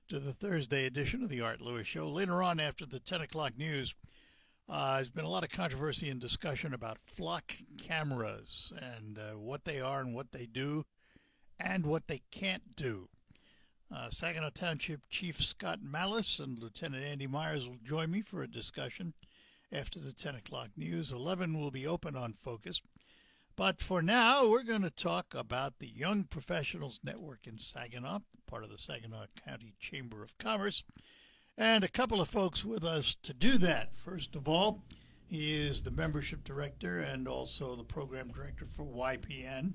to the Thursday edition of the Art Lewis Show. Later on, after the 10 o'clock news, there's been a lot of controversy and discussion about flock cameras and what they are and what they do and what they can't do. Saginaw Township Chief Scott Malice and Lieutenant Andy Myers will join me for a discussion after the 10 o'clock news. 11 will be open on Focus. But for now, we're going to talk about the Young Professionals Network in Saginaw, part of the Saginaw County Chamber of Commerce, and a couple of folks with us to do that. First of all, he is the membership director and also the program director for YPN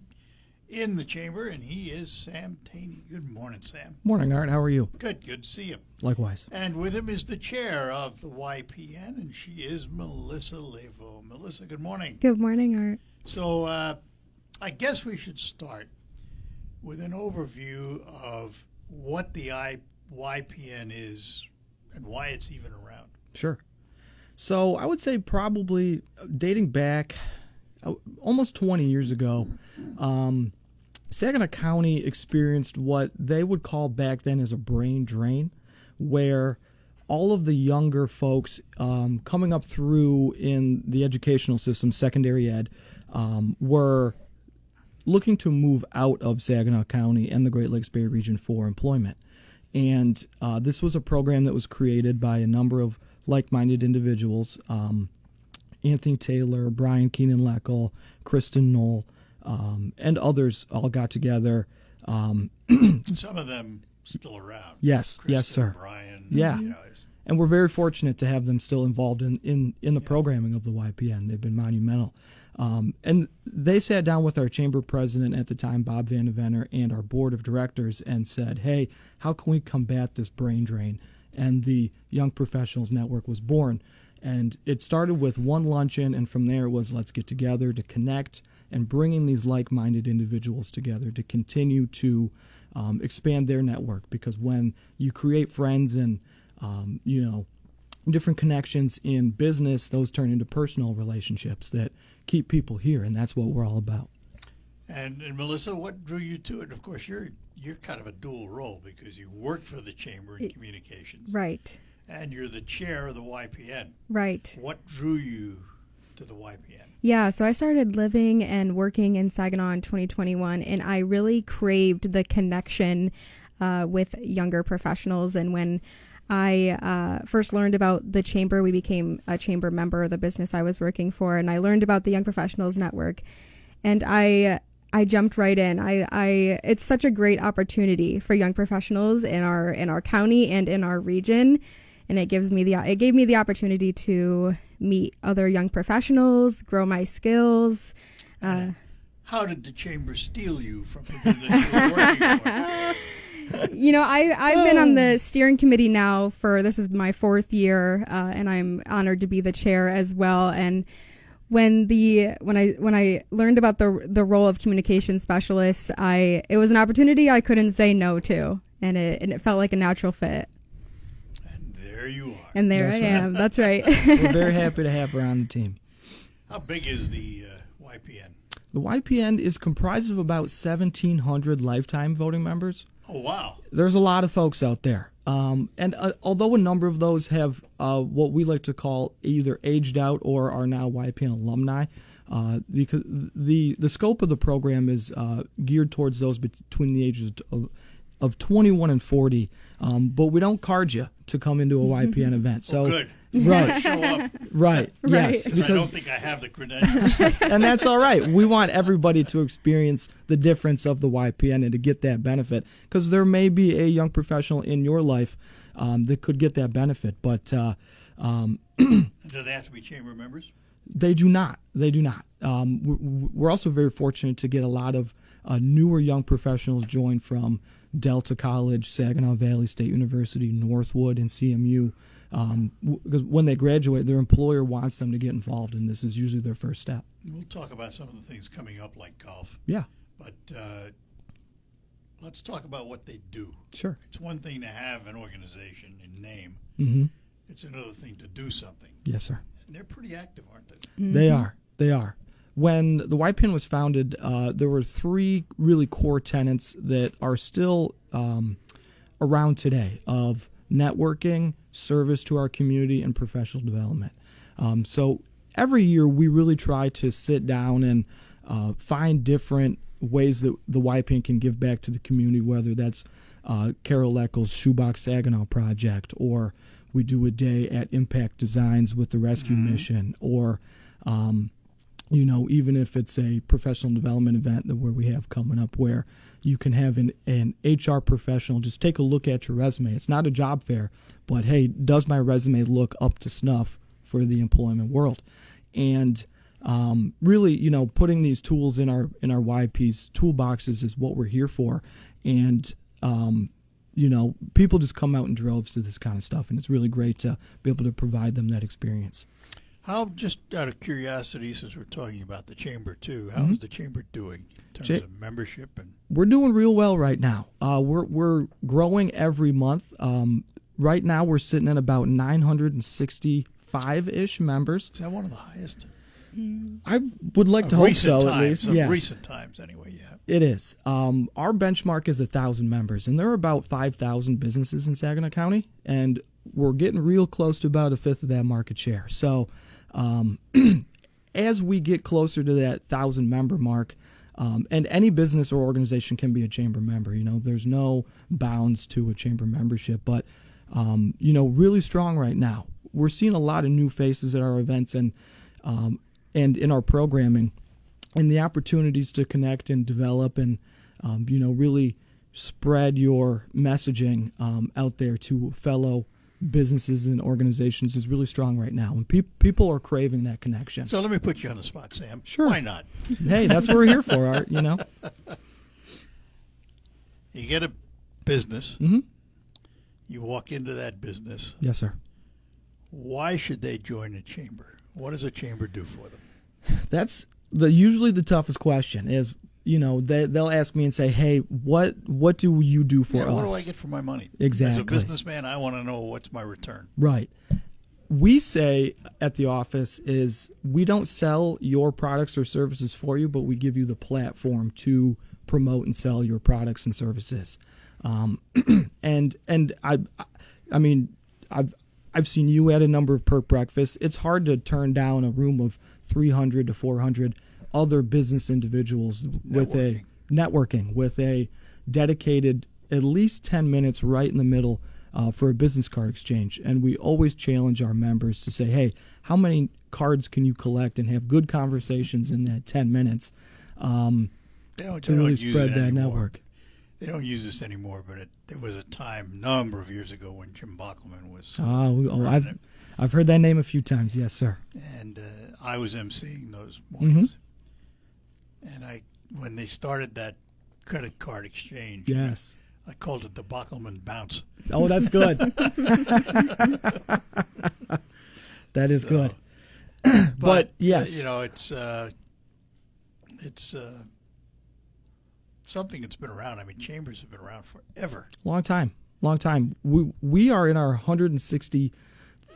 in the chamber, and he is Sam Taney. Good morning, Sam. Morning, Art. How are you? Good to see you. Likewise. And with him is the chair of the YPN, and she is Melissa Lavo. Melissa, good morning. Good morning, Art. So I guess we should start with an overview of what the YPN is and why it's even around. Sure. So I would say probably dating back almost 20 years ago, Saginaw County experienced what they would call back then as a brain drain, where all of the younger folks coming up through in the educational system, secondary ed, were looking to move out of Saginaw County and the Great Lakes Bay region for employment. And this was a program that was created by a number of like-minded individuals, Anthony Taylor, Brian Keenan-Leckel, Kristen Knoll, and others all got together. Some of them still around. Yes, Kristen, yes, sir. Brian. Yeah. You know, and we're very fortunate to have them still involved in the programming of the YPN. They've been monumental. And they sat down with our chamber president at the time, Bob Van Deventer, and our board of directors and said, hey, how can we combat this brain drain? And the Young Professionals Network was born. And it started with one luncheon, and from there it was let's get together to connect and bringing these like-minded individuals together to continue to expand their network. Because when you create friends and different connections in business, those turn into personal relationships that keep people here, and that's what we're all about. And Melissa, what drew you to it? Of course, you're kind of a dual role because you work for the chamber in communications, Right. and you're the chair of the YPN. Right. What drew you to the YPN? Yeah, so I started living and working in Saginaw in 2021, and I really craved the connection with younger professionals. And when I first learned about the chamber, we became a chamber member of the business I was working for, and I learned about the Young Professionals Network, and I jumped right in. It's such a great opportunity for young professionals in our county and in our region, and it gave me the opportunity to meet other young professionals, grow my skills. How did the chamber steal you from the business you were working for? I've been on the steering committee now this is my fourth year, and I'm honored to be the chair as well. And when I learned about the role of communication specialists, it was an opportunity I couldn't say no to, and it felt like a natural fit. And there you are. And there I am. That's right. We're very happy to have her on the team. How big is the YPN? The YPN is comprised of about 1,700 lifetime voting members. Oh, wow. There's a lot of folks out there. And although a number of those have what we like to call either aged out or are now YPN alumni, because the scope of the program is geared towards those between the ages of 21 and 40. But we don't card you to come into a YPN event. So, good. Right. Show up. Right. Yes. Because I don't think I have the credentials. And that's all right. We want everybody to experience the difference of the YPN and to get that benefit, because there may be a young professional in your life that could get that benefit. But Do they have to be chamber members? They do not. They do not. We're also very fortunate to get a lot of newer young professionals join from Delta College, Saginaw Valley State University, Northwood, and CMU. Because when they graduate, their employer wants them to get involved, and this is usually their first step. We'll talk about some of the things coming up like golf. Yeah. But let's talk about what they do. Sure. It's one thing to have an organization in name. Mm-hmm. It's another thing to do something. Yes, sir. And they're pretty active, aren't they? Mm-hmm. They are. They are. When the YPN was founded, there were three really core tenets that are still around today of networking, service to our community, and professional development. So every year we really try to sit down and find different ways that the YPN can give back to the community, whether that's Carol Leckel's Shoebox Saginaw project, or we do a day at Impact Designs with the Rescue Mission, or even if it's a professional development event that where we have coming up, where you can have an HR professional just take a look at your resume. It's not a job fair, but hey, does my resume look up to snuff for the employment world? And really, putting these tools in our YP's toolboxes is what we're here for. And people just come out in droves to this kind of stuff, and it's really great to be able to provide them that experience. How, just out of curiosity, since we're talking about the chamber too, how is the chamber doing in terms of membership? And we're doing real well right now. We're growing every month. Right now, we're sitting at about 965-ish members. Is that one of the highest? I would like to hope so, at least. Of yes. recent times, anyway, yeah. It is. Our benchmark is 1,000 members, and there are about 5,000 businesses in Saginaw County, and we're getting real close to about a fifth of that market share. So as we get closer to that 1,000-member mark, and any business or organization can be a chamber member. There's no bounds to a chamber membership, but, really strong right now. We're seeing a lot of new faces at our events and in our programming, and the opportunities to connect and develop and, really spread your messaging out there to fellow businesses and organizations is really strong right now. And people are craving that connection. So let me put you on the spot, Sam. Sure. Why not? Hey, that's what we're here for, Art, You get a business. Mm-hmm. You walk into that business. Yes, sir. Why should they join a chamber? What does a chamber do for them? That's usually the toughest question is, they'll ask me and say, hey, what do you do for us? What do I get for my money? Exactly. As a businessman, I want to know what's my return. Right. We say at the office is we don't sell your products or services for you, but we give you the platform to promote and sell your products and services. And I've seen you at a number of perk breakfasts. It's hard to turn down a room of 300 to 400 other business individuals with a dedicated at least 10 minutes right in the middle for a business card exchange. And we always challenge our members to say, hey, how many cards can you collect and have good conversations in that 10 minutes to really spread that network? They don't use this anymore, but there was a time, a number of years ago, when Jim Bockelman was. I've heard that name a few times. Yes, sir. And I was emceeing those mornings. Mm-hmm. And when they started that credit card exchange, yes, I called it the Bockelman Bounce. Oh, that's good. That is good. But yes, it's something that's been around. I mean, chambers have been around forever. Long time. We are in our 163rd,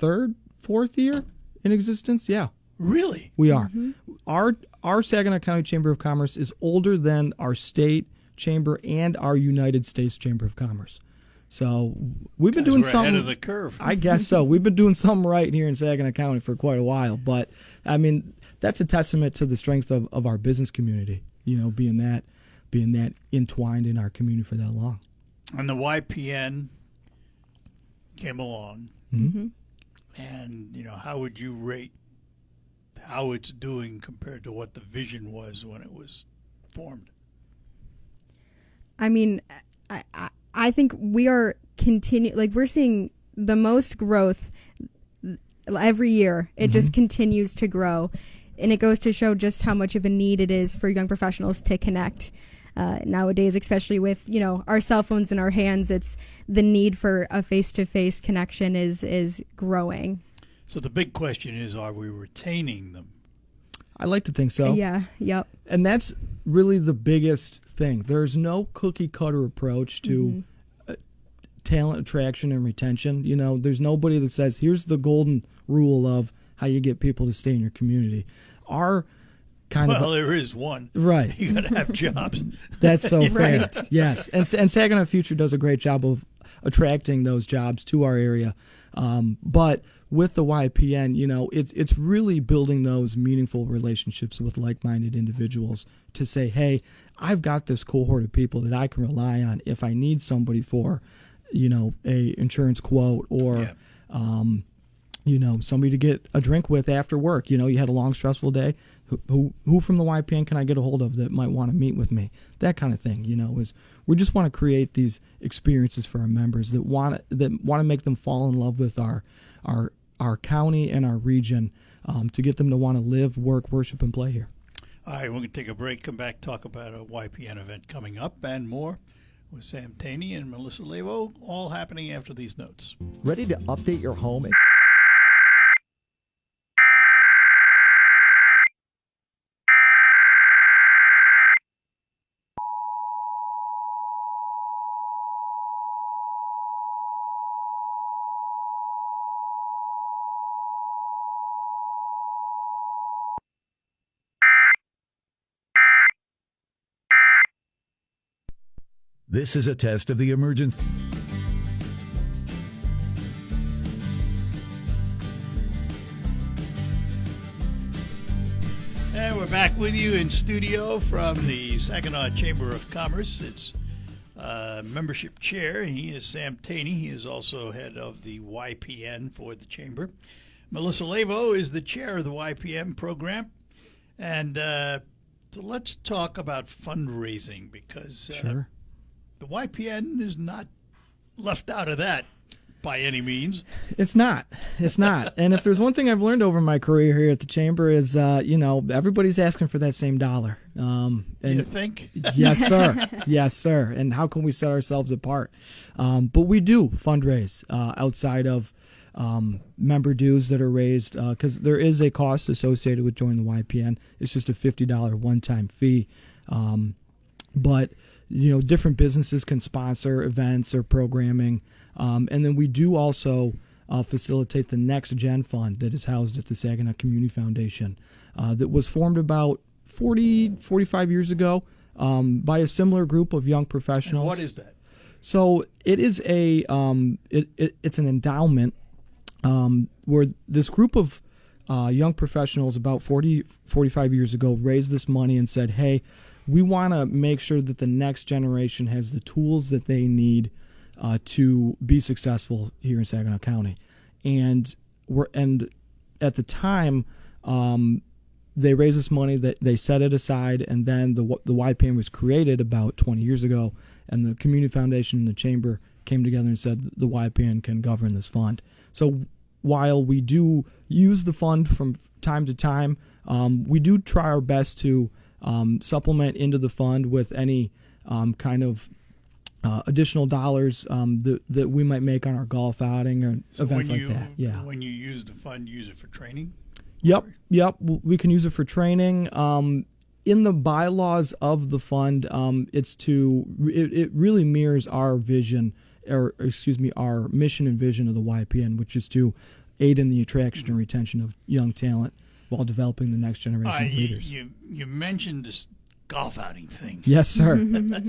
4th year in existence. Yeah. Really? We are. Mm-hmm. Our Saginaw County Chamber of Commerce is older than our state chamber and our United States Chamber of Commerce. So we've been doing something ahead of the curve. I guess so. We've been doing something right here in Saginaw County for quite a while. But I mean, that's a testament to the strength of our business community. Being that entwined in our community for that long. And the YPN came along. Mm-hmm. And how would you rate how it's doing compared to what the vision was when it was formed? I mean, I think we are we're seeing the most growth every year. It just continues to grow, and it goes to show just how much of a need it is for young professionals to connect. Nowadays, especially with our cell phones in our hands, it's the need for a face-to-face connection is growing. So the big question is, are we retaining them? I like to think so. Yeah, yep. And that's really the biggest thing. There's no cookie-cutter approach to talent attraction and retention. There's nobody that says, here's the golden rule of how you get people to stay in your community. There is one. Right. You got to have jobs. That's so fair. Right. Yes. And Saginaw Future does a great job of attracting those jobs to our area. But with the YPN, it's really building those meaningful relationships with like-minded individuals to say, hey, I've got this cohort of people that I can rely on if I need somebody for, a insurance quote or, somebody to get a drink with after work. You had a long, stressful day. Who from the YPN can I get a hold of that might want to meet with me? That kind of thing, is we just want to create these experiences for our members that want to make them fall in love with our county and our region, to get them to want to live, work, worship, and play here. All right, we're going to take a break, come back, talk about a YPN event coming up and more with Sam Taney and Melissa Lavo, all happening after these notes. Ready to update your home? This is a test of the emergency. And we're back with you in studio from the Saginaw Chamber of Commerce. It's membership chair. He is Sam Taney. He is also head of the YPN for the chamber. Melissa Lavo is the chair of the YPN program. And so let's talk about fundraising, because Sure. the YPN is not left out of that by any means. It's not. And if there's one thing I've learned over my career here at the chamber is, everybody's asking for that same dollar. And You think? Yes, sir. Yes, sir. And how can we set ourselves apart? But we do fundraise outside of member dues that are raised, because there is a cost associated with joining the YPN. It's just a $50 one-time fee. But different businesses can sponsor events or programming. And then we do also facilitate the Next Gen Fund that is housed at the Saginaw Community Foundation, that was formed about 45 years ago by a similar group of young professionals. And what is that? So it is it's an endowment where this group of young professionals about 45 years ago raised this money and said, hey, we want to make sure that the next generation has the tools that they need to be successful here in Saginaw County. And at the time, they raised this money, that they set it aside, and then the YPN was created about 20 years ago, and the Community Foundation and the Chamber came together and said the YPN can govern this fund. So while we do use the fund from time to time, we do try our best to supplement into the fund with any kind of additional dollars that we might make on our golf outing or events like that. Yeah. When you use the fund, you use it for training? Yep. We can use it for training. In the bylaws of the fund, it really mirrors our vision, our mission and vision of the YPN, which is to aid in the attraction and retention of young talent while developing the next generation of leaders. You mentioned this golf outing thing. Yes, sir.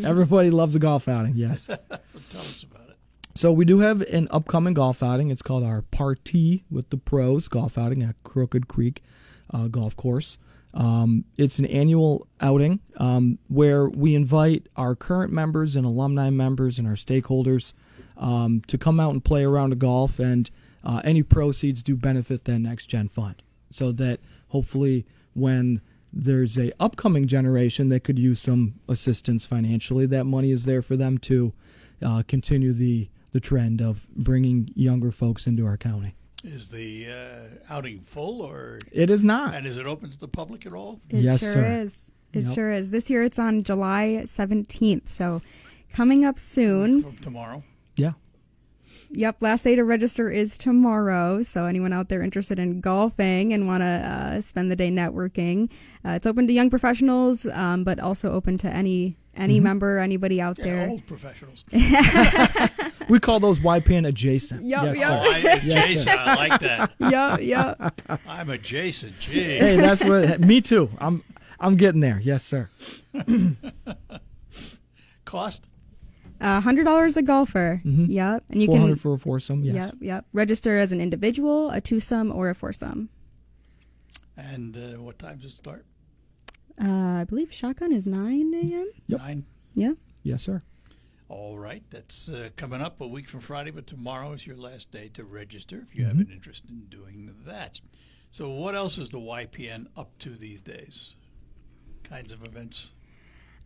Everybody loves a golf outing, yes. Tell us about it. So we do have an upcoming golf outing. It's called our Party with the Pros golf outing at Crooked Creek Golf Course. It's an annual outing where we invite our current members and alumni members and our stakeholders to come out and play a round of golf, and any proceeds do benefit that Next Gen Fund, so that hopefully when there's a upcoming generation that could use some assistance financially, that money is there for them to continue the trend of bringing younger folks into our county. Is the outing full, or It is not. and is it open to the public at all? It Yes, sure sir. is. It Yep. sure is. This year it's on July 17th, so coming up soon. From tomorrow? Yeah. Yep, last day to register is tomorrow, so anyone out there interested in golfing and want to spend the day networking, it's open to young professionals, but also open to any member, anybody out Yeah, there. old professionals. We call those YPN adjacent. Yup, Yes, yup. sir. Jason, I like that. Yeah. I'm adjacent. Gee. Hey, that's what. Me too. I'm getting there. Yes, sir. Cost? $100 a golfer. Mhm. Yep. And you 400 can for a foursome. Yes. Yep. Register as an individual, a twosome, or a foursome. And what time does it start? I believe shotgun is 9 a.m. Yep. 9. Yeah. Yes, sir. All right, that's coming up a week from Friday, but tomorrow is your last day to register if you have an interest in doing that. So what else is the YPN up to these days? Kinds of events?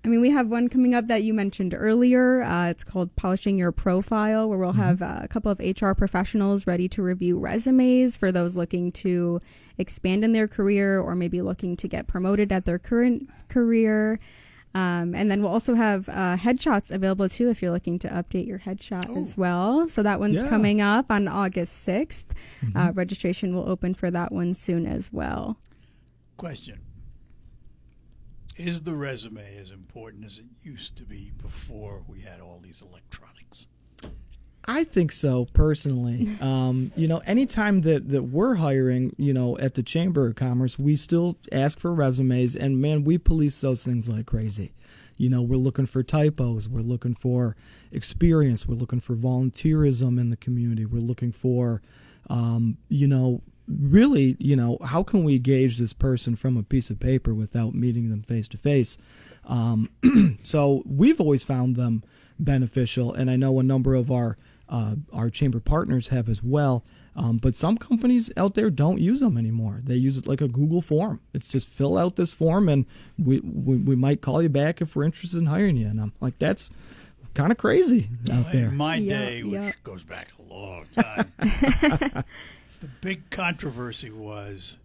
I mean, we have one coming up that you mentioned earlier. It's called Polishing Your Profile, where we'll have a couple of HR professionals ready to review resumes for those looking to expand in their career or maybe looking to get promoted at their current career. And then we'll also have headshots available too if you're looking to update your headshot as well. So that one's coming up on August 6th. Registration will open for that one soon as well. Question. Is the resume as important as it used to be before we had all these electronics? I think so, personally. Anytime that we're hiring, at the Chamber of Commerce, we still ask for resumes, and, man, we police those things like crazy. We're looking for typos. We're looking for experience. We're looking for volunteerism in the community. We're looking for, really, how can we gauge this person from a piece of paper without meeting them face to face? So we've always found them beneficial, and I know a number of our chamber partners have as well. But some companies out there don't use them anymore. They use it like a Google form. It's just fill out this form, and we might call you back if we're interested in hiring you. And I'm like, that's kind of crazy out there. In my day, which goes back a long time, the big controversy was,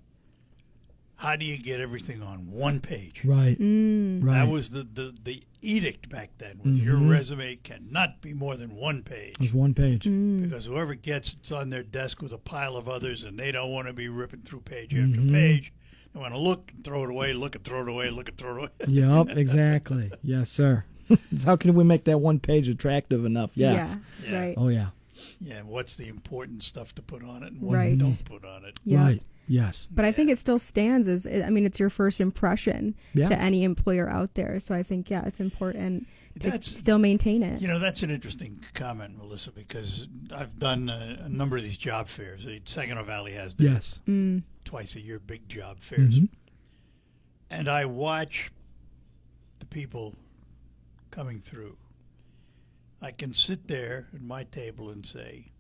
how do you get everything on one page? Right. Right. That was the edict back then. Was your resume cannot be more than one page. It was one page. Because whoever gets it's on their desk with a pile of others, and they don't want to be ripping through page after page. They want to look and throw it away, look and throw it away, look and throw it away. Yep, exactly. Yes, sir. It's how can we make that one page attractive enough? Yes. Yeah. Right. Oh, yeah. Yeah, and what's the important stuff to put on it and what Right. don't put on it. Yeah. Right. Yes. But I think it still stands as, it's your first impression Yeah. to any employer out there. So I think, it's important to That's- still maintain it. That's an interesting comment, Melissa, because I've done a number of these job fairs. Saginaw Valley has their Yes. twice a year big job fairs. Mhm. And I watch the people coming through. I can sit there at my table and say,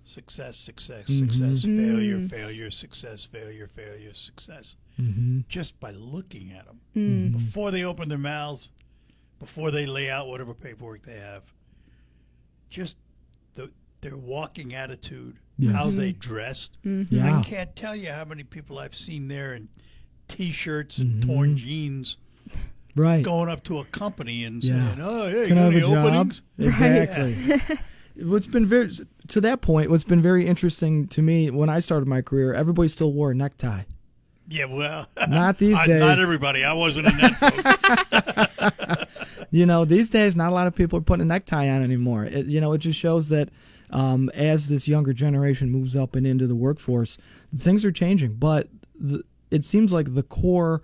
success, success, success, failure, failure, success, failure, failure, success. Just by looking at them. Before they open their mouths, before they lay out whatever paperwork they have, just their walking attitude, how they dressed. Yeah. I can't tell you how many people I've seen there in T-shirts and torn jeans Right. going up to a company and Yeah. saying, "Oh, hey, Can I you got have a any job?" openings?" Exactly. What's been to that point, what's been very interesting to me when I started my career, everybody still wore a necktie. Yeah, well, Not these days. Not everybody. I wasn't in that boat. These days, not a lot of people are putting a necktie on anymore. It just shows that as this younger generation moves up and into the workforce, things are changing. But it seems like the core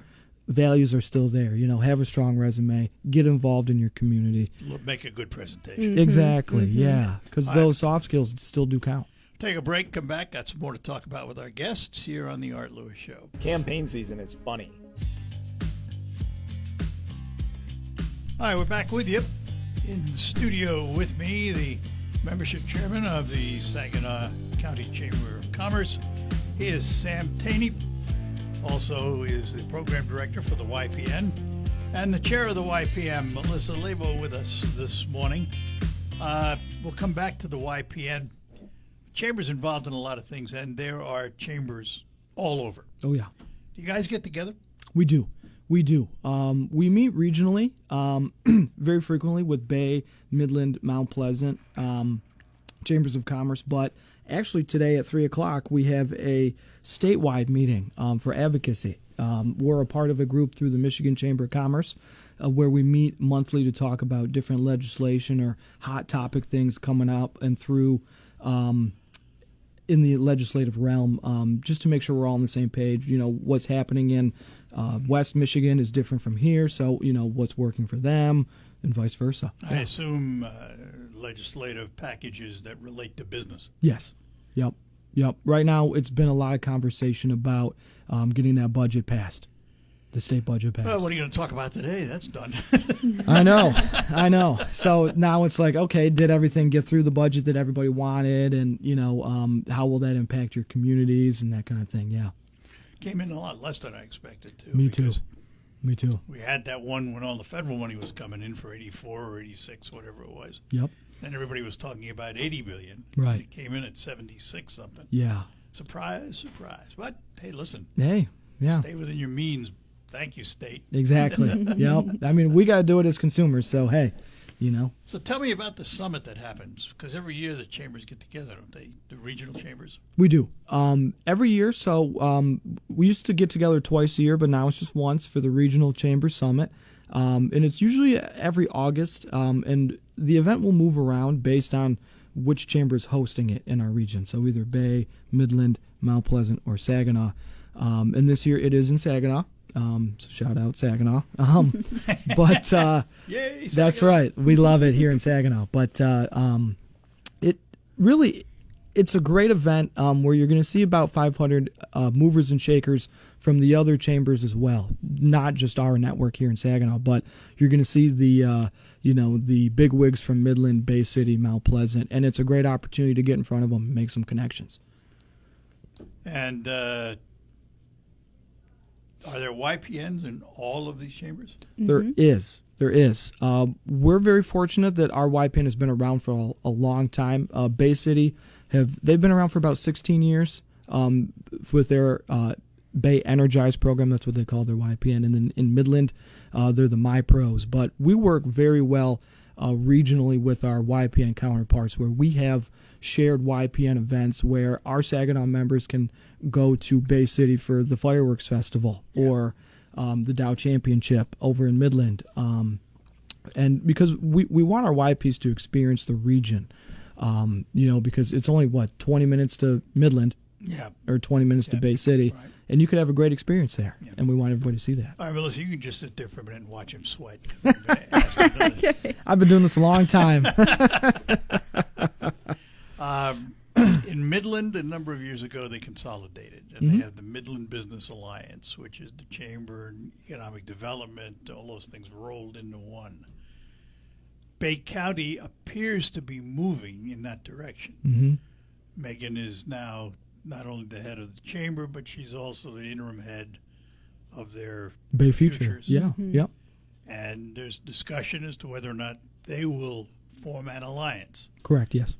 values are still there. Have a strong resume, get involved in your community. Make a good presentation. Exactly, yeah, because those soft skills still do count. Take a break, come back. Got some more to talk about with our guests here on the Art Lewis Show. Campaign season is funny. All right, we're back with you. In studio with me, the membership chairman of the Saginaw County Chamber of Commerce. He is Sam Taney. Also is the program director for the YPN. And the chair of the YPN, Melissa Lebo, with us this morning. We'll come back to the YPN. Chamber's involved in a lot of things, and there are chambers all over. Oh, yeah. Do you guys get together? We do. We meet regionally very frequently with Bay, Midland, Mount Pleasant chambers of commerce. But actually today at 3 o'clock, we have a statewide meeting for advocacy. We're a part of a group through the Michigan Chamber of Commerce where we meet monthly to talk about different legislation or hot topic things coming up and through in the legislative realm, just to make sure we're all on the same page. What's happening in West Michigan is different from here, so what's working for them, and vice versa. I assume legislative packages that relate to business. Yes. Yep. Right now, it's been a lot of conversation about getting that budget passed, the state budget passed. Well, what are you going to talk about today? That's done. I know. So now it's like, okay, did everything get through the budget that everybody wanted? And, how will that impact your communities and that kind of thing? Yeah. Came in a lot less than I expected to. Me too. because Me too. We had that one when all the federal money was coming in for 84 or 86, whatever it was. Yep. Then everybody was talking about 80 billion. Right. It came in at 76 something. Yeah. Surprise. But hey, listen. Hey. Yeah. Stay within your means. Thank you, state. Exactly. Yep. I mean, we got to do it as consumers. So, hey, So tell me about the summit that happens, because every year the chambers get together, don't they? The regional chambers. We do. Every year. So we used to get together twice a year, but now it's just once for the Regional Chamber Summit. And it's usually every August. And the event will move around based on which chamber is hosting it in our region. So either Bay, Midland, Mount Pleasant, or Saginaw. And this year it is in Saginaw. So shout out Saginaw. But Yay! that's Saginaw. right. We love it here in Saginaw. But it's a great event where you're going to see about 500 movers and shakers from the other chambers as well, not just our network here in Saginaw, but you're going to see the big wigs from Midland, Bay City, Mount Pleasant, and it's a great opportunity to get in front of them and make some connections. And are there YPNs in all of these chambers? There is. We're very fortunate that our YPN has been around for a long time. Bay City they've been around for about 16 years with their Bay Energize program. That's what they call their YPN. And then in Midland, they're the My Pros. But we work very well regionally with our YPN counterparts, where we have shared YPN events where our Saginaw members can go to Bay City for the fireworks festival or the Dow Championship over in Midland. And because we want our YPs to experience the region, because it's only, 20 minutes to Midland or 20 minutes to Bay City, right. And you could have a great experience there, Yeah. and we want everybody to see that. All right, Melissa, you can just sit there for a minute and watch him sweat. 'Cause I'm gonna ask him another- I've been doing this a long time. In Midland, a number of years ago, they consolidated, and they have the Midland Business Alliance, which is the chamber and economic development, all those things rolled into one. Bay County appears to be moving in that direction. Mm-hmm. Megan is now not only the head of the chamber, but she's also the interim head of their Bay Future. Futures. Yeah, yep. And there's discussion as to whether or not they will form an alliance. Correct, yes.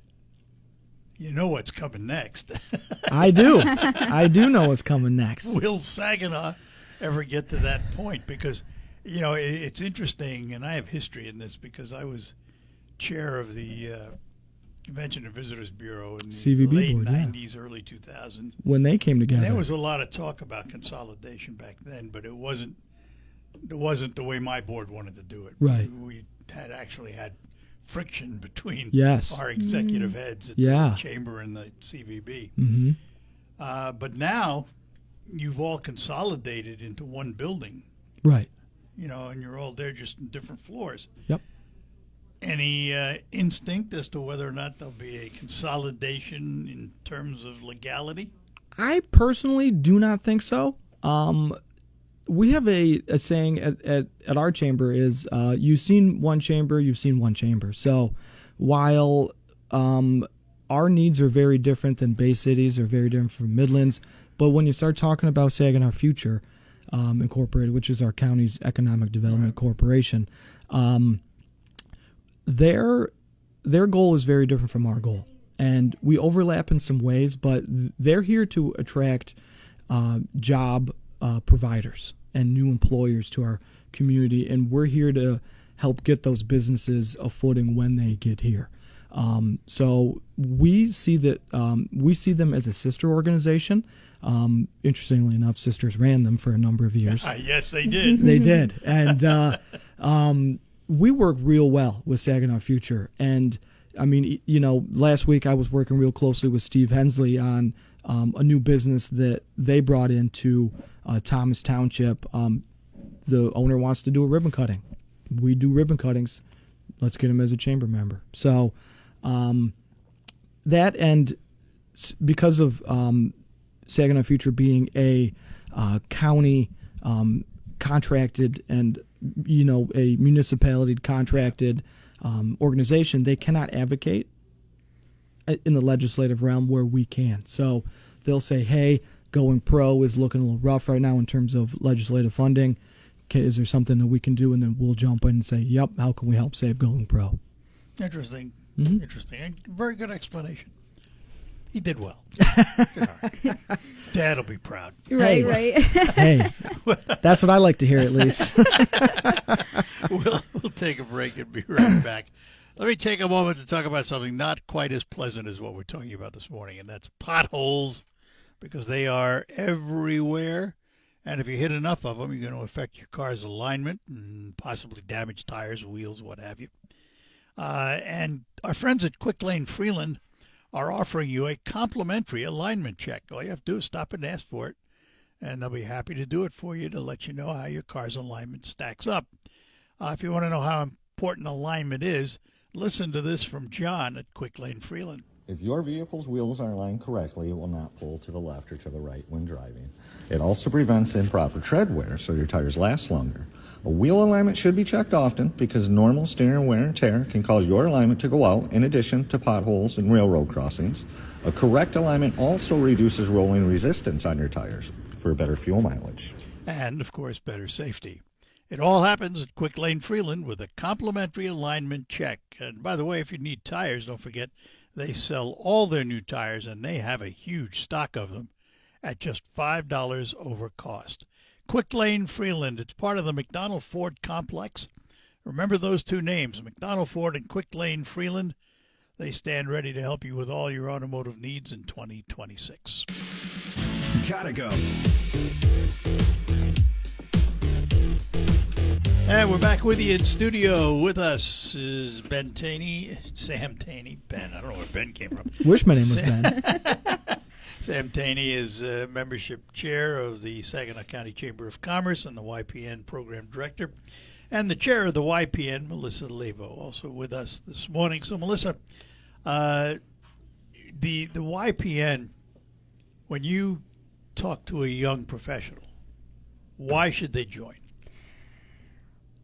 You know what's coming next. I do. I do know what's coming next. Will Saginaw ever get to that point? Because, it's interesting, and I have history in this because I was chair of the Convention and Visitors Bureau in the CVB late board, yeah. 90s, early 2000s. When they came together. And there was a lot of talk about consolidation back then, but it wasn't the way my board wanted to do it. Right. We had actually had friction between Yes. our executive heads at Yeah. the chamber and the CVB. Mm-hmm. But now you've all consolidated into one building, Right. and you're all there just in different floors. Yep. Any instinct as to whether or not there'll be a consolidation in terms of legality? I personally do not think so. We have a saying at our chamber is you've seen one chamber, you've seen one chamber. So while our needs are very different than Bay Cities, or very different from Midlands, but when you start talking about Saginaw Future Incorporated, which is our county's economic development corporation, their goal is very different from our goal. And we overlap in some ways, but they're here to attract job providers and new employers to our community, and we're here to help get those businesses a footing when they get here. So we see them as a sister organization. Interestingly enough, Sisters ran them for a number of years. Yes, they did. They did, and we work real well with Saginaw Future. And I mean, last week I was working real closely with Steve Hensley on a new business that they brought into Thomas Township. The owner wants to do a ribbon cutting. We do ribbon cuttings let's get him as a chamber member. So that, and because of Saginaw Future being a county contracted and a municipality contracted organization, they cannot advocate in the legislative realm where we can. So they'll say, hey, Going Pro is looking a little rough right now in terms of legislative funding. Is there something that we can do? And then we'll jump in and say, yep, how can we help save Going Pro? Interesting. Mm-hmm. Interesting. And very good explanation. He did well. Did all right. Dad will be proud. Right, Hey. right. Hey, that's what I like to hear at least. We'll take a break and be right back. Let me take a moment to talk about something not quite as pleasant as what we're talking about this morning, and that's potholes, because they are everywhere. And if you hit enough of them, you're going to affect your car's alignment and possibly damage tires, wheels, what have you. And our friends at Quick Lane Freeland are offering you a complimentary alignment check. All you have to do is stop and ask for it, and they'll be happy to do it for you to let you know how your car's alignment stacks up. If you want to know how important alignment is, listen to this from John at Quick Lane Freeland. If your vehicle's wheels are aligned correctly, it will not pull to the left or to the right when driving. It also prevents improper tread wear, so your tires last longer. A wheel alignment should be checked often because normal steering wear and tear can cause your alignment to go out, in addition to potholes and railroad crossings. A correct alignment also reduces rolling resistance on your tires for better fuel mileage. And, of course, better safety. It all happens at Quick Lane Freeland with a complimentary alignment check. And by the way, if you need tires, don't forget they sell all their new tires, and they have a huge stock of them at just $5 over cost. Quick Lane Freeland, it's part of the McDonald Ford complex. Remember those two names, McDonald Ford and Quick Lane Freeland. They stand ready to help you with all your automotive needs in 2026. Gotta go. And we're back with you in studio. With us is Ben Taney, Sam Taney. Ben, I don't know where Ben came from. Wish my name was Ben. Sam Taney is membership chair of the Saginaw County Chamber of Commerce and the YPN program director. And the chair of the YPN, Melissa Levo, also with us this morning. So, Melissa, the YPN, when you talk to a young professional, why should they join?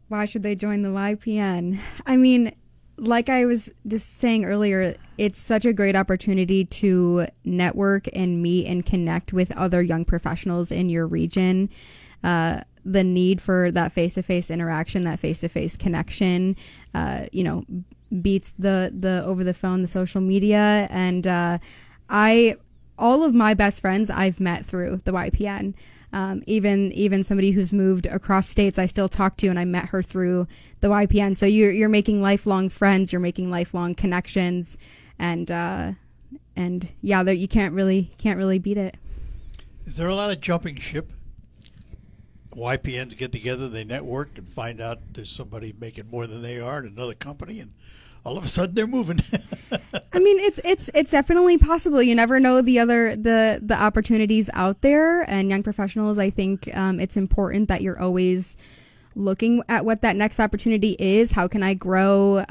Why should they join the YPN? I mean, like I was just saying earlier, it's such a great opportunity to network and meet and connect with other young professionals in your region. The need for that face-to-face interaction, that face-to-face connection, beats the over the phone, the social media. And all of my best friends I've met through the YPN. Even somebody who's moved across states, I still talk to, and I met her through the YPN. So you're making lifelong friends, you're making lifelong connections, and yeah, that you can't really beat it. Is there a lot of jumping ship? YPNs get together, they network, and find out there's somebody making more than they are at another company, and all of a sudden they're moving. I mean, it's definitely possible. You never know the opportunities out there, and young professionals, I think it's important that you're always looking at what that next opportunity is. How can I grow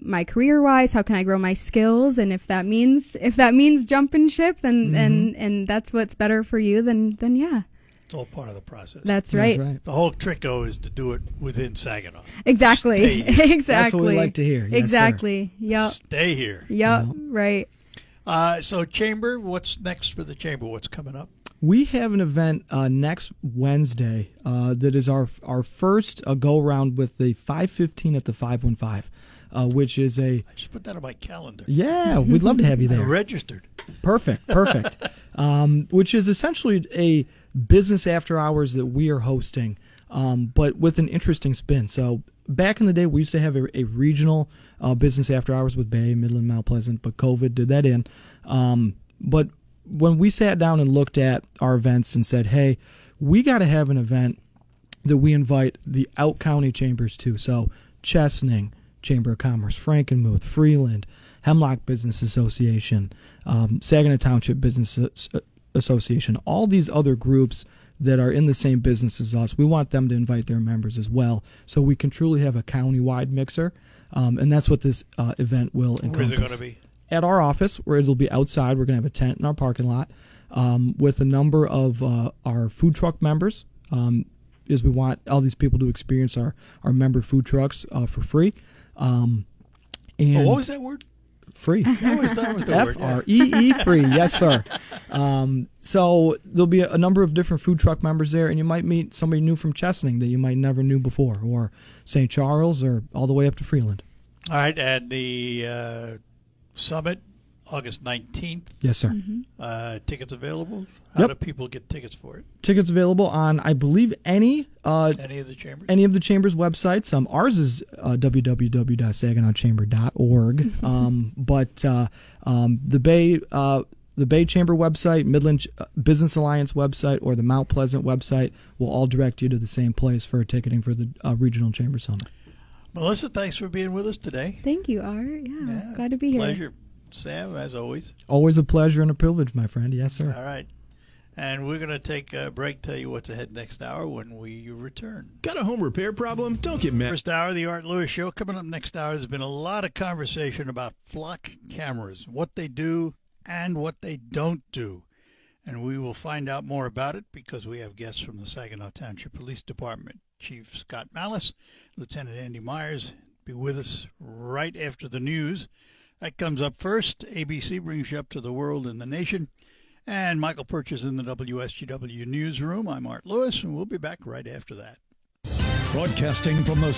my career wise? How can I grow my skills? And if that means jumping ship, then and that's what's better for you, then yeah. It's all part of the process. That's right. The whole trick, though, is to do it within Saginaw. Exactly. Exactly. That's what we like to hear. Yes, exactly. Yep. Stay here. Yep. Right. So, Chamber, what's next for the Chamber? What's coming up? We have an event next Wednesday that is our first go-around with the 515 at the 515, which is I just put that on my calendar. Yeah, we'd love to have you I there. registered. Perfect. Which is essentially a business after hours that we are hosting, but with an interesting spin. So back in the day, we used to have a regional business after hours with Bay, Midland, Mount Pleasant, but COVID did that in. But when we sat down and looked at our events and said, hey, we got to have an event that we invite the out-county chambers to. So Chesaning Chamber of Commerce, Frankenmuth, Freeland, Hemlock Business Association, Saginaw Township Business Association, all these other groups that are in the same business as us. We want them to invite their members as well, so we can truly have a county-wide mixer, and that's what this event will encompass. Where's it going to be? At our office, where it'll be outside. We're going to have a tent in our parking lot with a number of our food truck members, as we want all these people to experience our member food trucks for free. And what was that word? Free. I always thought it was the word. F-R-E-E, free. Yes, sir. So there'll be a number of different food truck members there, and you might meet somebody new from Chesaning that you might never knew before, or St. Charles, or all the way up to Freeland. All right, and the summit, August 19th. Yes, sir. Tickets available? How Yep. do people get tickets for it? Tickets available on, I believe, any Any of the chambers? any of the chamber's websites. Ours is www.saginawchamber.org. But the Bay Chamber website, Midland Business Alliance website, or the Mount Pleasant website will all direct you to the same place for ticketing for the Regional Chamber Summit. Melissa, thanks for being with us today. Thank you, Art. Yeah, glad to be here. Pleasure. Sam, as always. Always a pleasure and a privilege, my friend. Yes, sir. All right. And we're going to take a break, tell you what's ahead next hour when we return. Got a home repair problem? Don't get mad. First hour of the Art Lewis Show. Coming up next hour, there's been a lot of conversation about flock cameras, what they do and what they don't do. And we will find out more about it because we have guests from the Saginaw Township Police Department. Chief Scott Malice, Lieutenant Andy Myers, be with us right after the news. That comes up first. ABC brings you up to the world and the nation. And Michael Perch is in the WSGW newsroom. I'm Art Lewis, and we'll be back right after that. Broadcasting from the